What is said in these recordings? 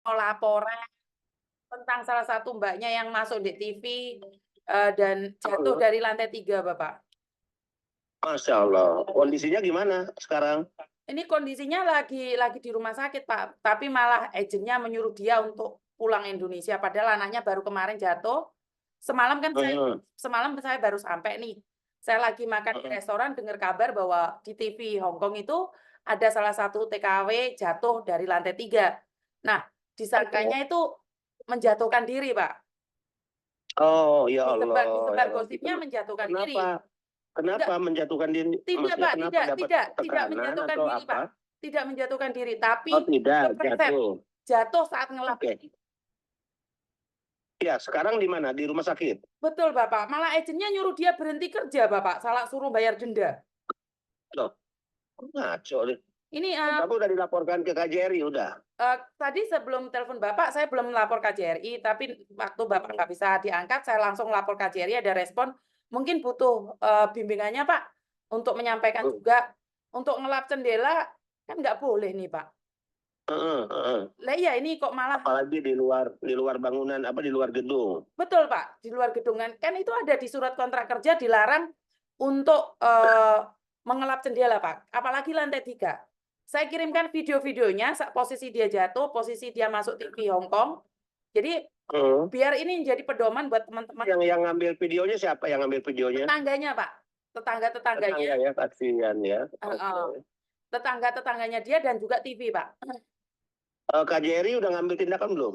mau laporan tentang salah satu mbaknya yang masuk di TV dan jatuh dari lantai 3, Bapak. Masya Allah. Kondisinya gimana sekarang? Ini kondisinya lagi di rumah sakit, Pak. Tapi malah agennya menyuruh dia untuk pulang Indonesia. Padahal anaknya baru kemarin jatuh. Semalam saya baru sampai nih. Saya lagi makan di restoran, dengar kabar bahwa di TV Hong Kong itu ada salah satu TKW jatuh dari lantai 3. Nah, disangkanya itu menjatuhkan diri, Pak. Oh, ya Allah. Disebar gosipnya menjatuhkan diri. Kenapa menjatuhkan diri? Tidak, Pak, tidak menjatuhkan diri, Pak. Tidak menjatuhkan diri, tapi jatuh saat ngelap. Ya, sekarang di mana? Di rumah sakit? Betul, Bapak. Malah agennya nyuruh dia berhenti kerja, Bapak. Salah suruh bayar denda. Loh, ngaco. Ini kamu udah dilaporkan ke KJRI, udah? Tadi sebelum telepon Bapak, saya belum melapor KJRI, tapi waktu Bapak nggak bisa diangkat, saya langsung lapor KJRI, ada respon. Mungkin butuh bimbingannya, Pak, untuk menyampaikan juga. Untuk ngelap jendela, kan nggak boleh nih, Pak. Lah iya, ini kok malah... Apalagi di luar bangunan, di luar gedung. Betul, Pak, di luar gedung. Kan itu ada di surat kontrak kerja, dilarang untuk mengelap jendela, Pak. Apalagi lantai 3. Saya kirimkan video-videonya, posisi dia jatuh, posisi dia masuk TV Hong Kong. Jadi, biar ini jadi pedoman buat teman-teman. Yang ngambil videonya siapa yang ngambil videonya? Tetangganya, Pak. Tetangga-tetangganya. Tetangga ya, kasihan ya. Tetangga-tetangganya dia dan juga TV, Pak. KJRI udah ngambil tindakan belum?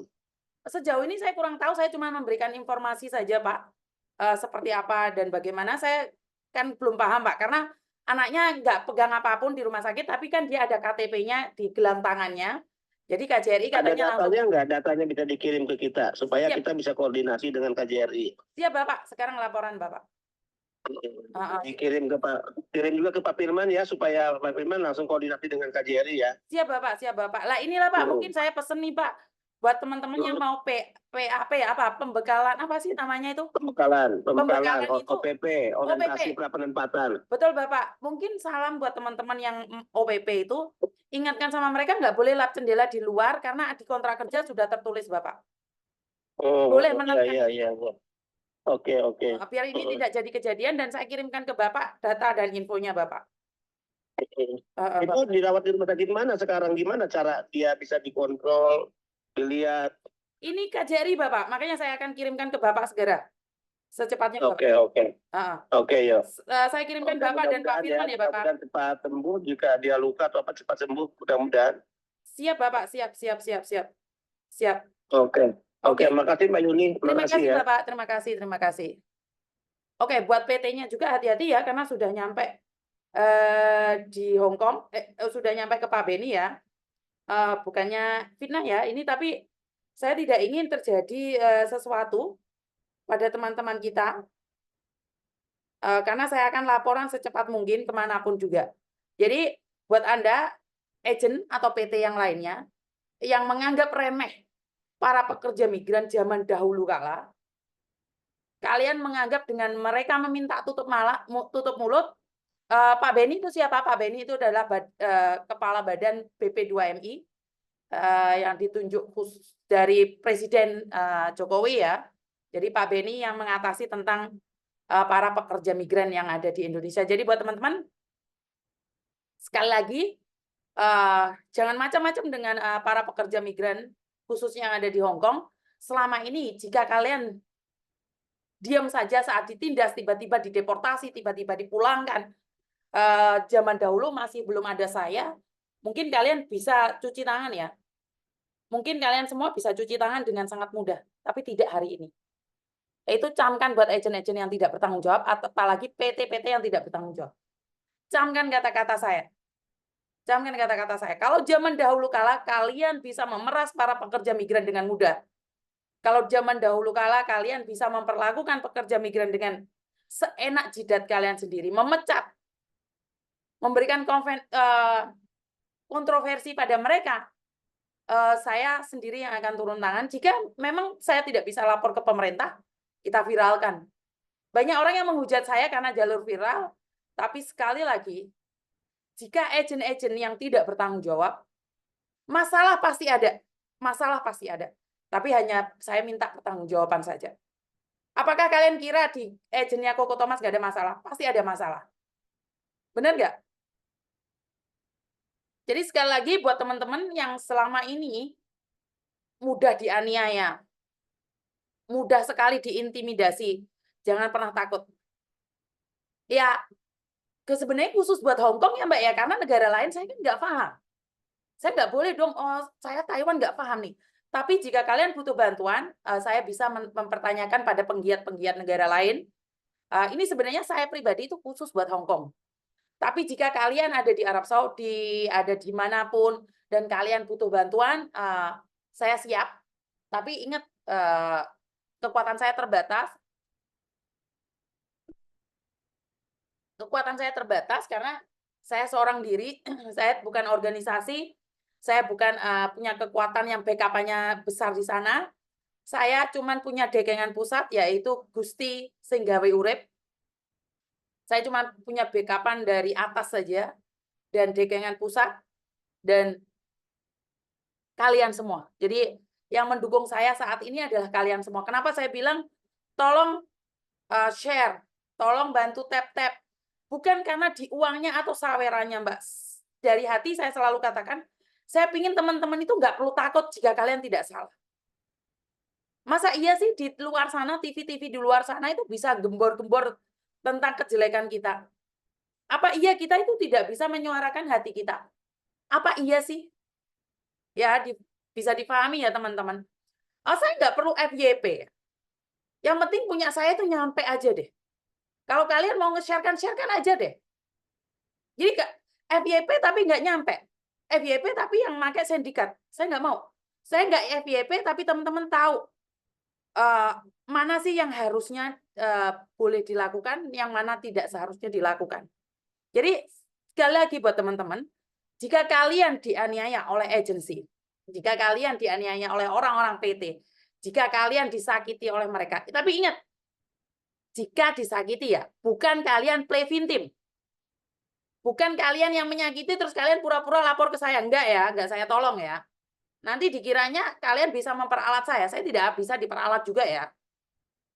Sejauh ini saya kurang tahu, saya cuma memberikan informasi saja, Pak. Seperti apa dan bagaimana, saya kan belum paham, Pak. Karena anaknya nggak pegang apapun di rumah sakit, tapi kan dia ada KTP-nya di gelang tangannya. Jadi KJRI katanya ada datanya nggak? Datanya bisa dikirim ke kita supaya kita bisa koordinasi dengan KJRI. Siap, Bapak. Sekarang laporan Bapak. Dikirim juga ke Pak Firman ya, supaya Pak Firman langsung koordinasi dengan KJRI ya. Siap, Bapak. Siap, Bapak. Lah inilah, Pak. Mungkin saya pesen nih, Pak, buat teman-teman yang mau PAP apa pembekalan apa sih namanya itu? Pembekalan itu OPP, orientasi penempatan. Betul, Bapak. Mungkin salam buat teman-teman yang OPP itu, ingatkan sama mereka nggak boleh lap jendela di luar karena di kontrak kerja sudah tertulis, Bapak. Boleh menekan. Iya. Oke. Biar ini tidak jadi kejadian dan saya kirimkan ke Bapak data dan infonya, Bapak. Itu dirawat di rumah sakit mana sekarang? Gimana cara dia bisa dikontrol, dilihat? Ini KJRI, Bapak. Makanya saya akan kirimkan ke Bapak segera. Secepatnya, Bapak. Oke, ya. Saya kirimkan Bapak dan Pak Firman ya, Bapak. Mudah-mudahan cepat sembuh, jika dia luka atau apa cepat sembuh, mudah-mudahan. Siap, Bapak. Siap. Oke, makasih Mbak Yuni. Terima kasih, Bapak. Terima kasih. Oke, buat PT-nya juga hati-hati ya, karena sudah nyampe di Hong Kong, sudah nyampe ke Pak Beni ya. Bukannya fitnah ya, ini tapi saya tidak ingin terjadi sesuatu pada teman-teman kita, karena saya akan laporan secepat mungkin kemanapun juga. Jadi, buat Anda, agent atau PT yang lainnya, yang menganggap remeh para pekerja migran zaman dahulu kala, kalian menganggap dengan mereka meminta tutup mulut, Pak Beni itu siapa? Pak Beni itu adalah Kepala Badan BP2MI yang ditunjuk khusus dari Presiden Jokowi ya. Jadi Pak Beni yang mengatasi tentang para pekerja migran yang ada di Indonesia. Jadi buat teman-teman, sekali lagi, jangan macam-macam dengan para pekerja migran, khususnya yang ada di Hong Kong. Selama ini, jika kalian diam saja saat ditindas, tiba-tiba dideportasi, tiba-tiba dipulangkan, zaman dahulu masih belum ada saya, mungkin kalian bisa cuci tangan ya. Mungkin kalian semua bisa cuci tangan dengan sangat mudah, tapi tidak hari ini. Itu camkan buat agen-agen yang tidak bertanggung jawab, apalagi PT-PT yang tidak bertanggung jawab. Camkan kata-kata saya. Kalau zaman dahulu kala, kalian bisa memeras para pekerja migran dengan mudah. Kalau zaman dahulu kala, kalian bisa memperlakukan pekerja migran dengan seenak jidat kalian sendiri, memecat, memberikan kontroversi pada mereka, saya sendiri yang akan turun tangan. Jika memang saya tidak bisa lapor ke pemerintah, kita viralkan. Banyak orang yang menghujat saya karena jalur viral, tapi sekali lagi, jika agen-agen yang tidak bertanggung jawab, masalah pasti ada. masalah pasti ada. Tapi hanya saya minta pertanggungjawaban saja. Apakah kalian kira di agentnya Koko Thomas nggak ada masalah? Pasti ada masalah. Benar nggak? Jadi sekali lagi buat teman-teman yang selama ini mudah dianiaya, mudah sekali diintimidasi, jangan pernah takut. Ya, sebenarnya khusus buat Hong Kong ya Mbak ya, karena negara lain saya kan nggak paham. Saya nggak boleh dong, oh saya Taiwan nggak paham nih. Tapi jika kalian butuh bantuan, saya bisa mempertanyakan pada penggiat-penggiat negara lain. Ini sebenarnya saya pribadi itu khusus buat Hong Kong. Tapi jika kalian ada di Arab Saudi, ada dimanapun, dan kalian butuh bantuan, saya siap. Tapi ingat, kekuatan saya terbatas. Kekuatan saya terbatas karena saya seorang diri, saya bukan organisasi, saya bukan punya kekuatan yang backup-nya besar di sana. Saya cuma punya dekengan pusat, yaitu Gusti Singgawe Urip. Saya cuma punya backup-an dari atas saja, dan dekengan pusat, dan kalian semua. Jadi yang mendukung saya saat ini adalah kalian semua. Kenapa saya bilang, tolong share, tolong bantu tap-tap. Bukan karena di uangnya atau sawerannya, Mbak. Dari hati saya selalu katakan, saya ingin teman-teman itu nggak perlu takut jika kalian tidak salah. Masa iya sih di luar sana, TV-TV di luar sana itu bisa gembor-gembor tentang kejelekan kita? Apa iya kita itu tidak bisa menyuarakan hati kita? Apa iya sih? Ya, bisa dipahami ya teman-teman. Saya nggak perlu FYP. Yang penting punya saya itu nyampe aja deh. Kalau kalian mau nge-sharekan, sharekan aja deh. Jadi FYP tapi nggak nyampe. FYP tapi yang pakai sindikat. Saya nggak mau. Saya nggak FYP tapi teman-teman tahu mana sih yang harusnya boleh dilakukan, yang mana tidak seharusnya dilakukan. Jadi sekali lagi buat teman-teman, jika kalian dianiaya oleh agensi, jika kalian dianiaya oleh orang-orang PT, jika kalian disakiti oleh mereka, tapi ingat, jika disakiti ya, bukan kalian play victim. Bukan kalian yang menyakiti terus kalian pura-pura lapor ke saya. Enggak ya, enggak saya tolong ya. Nanti dikiranya kalian bisa memperalat saya. Saya tidak bisa diperalat juga ya.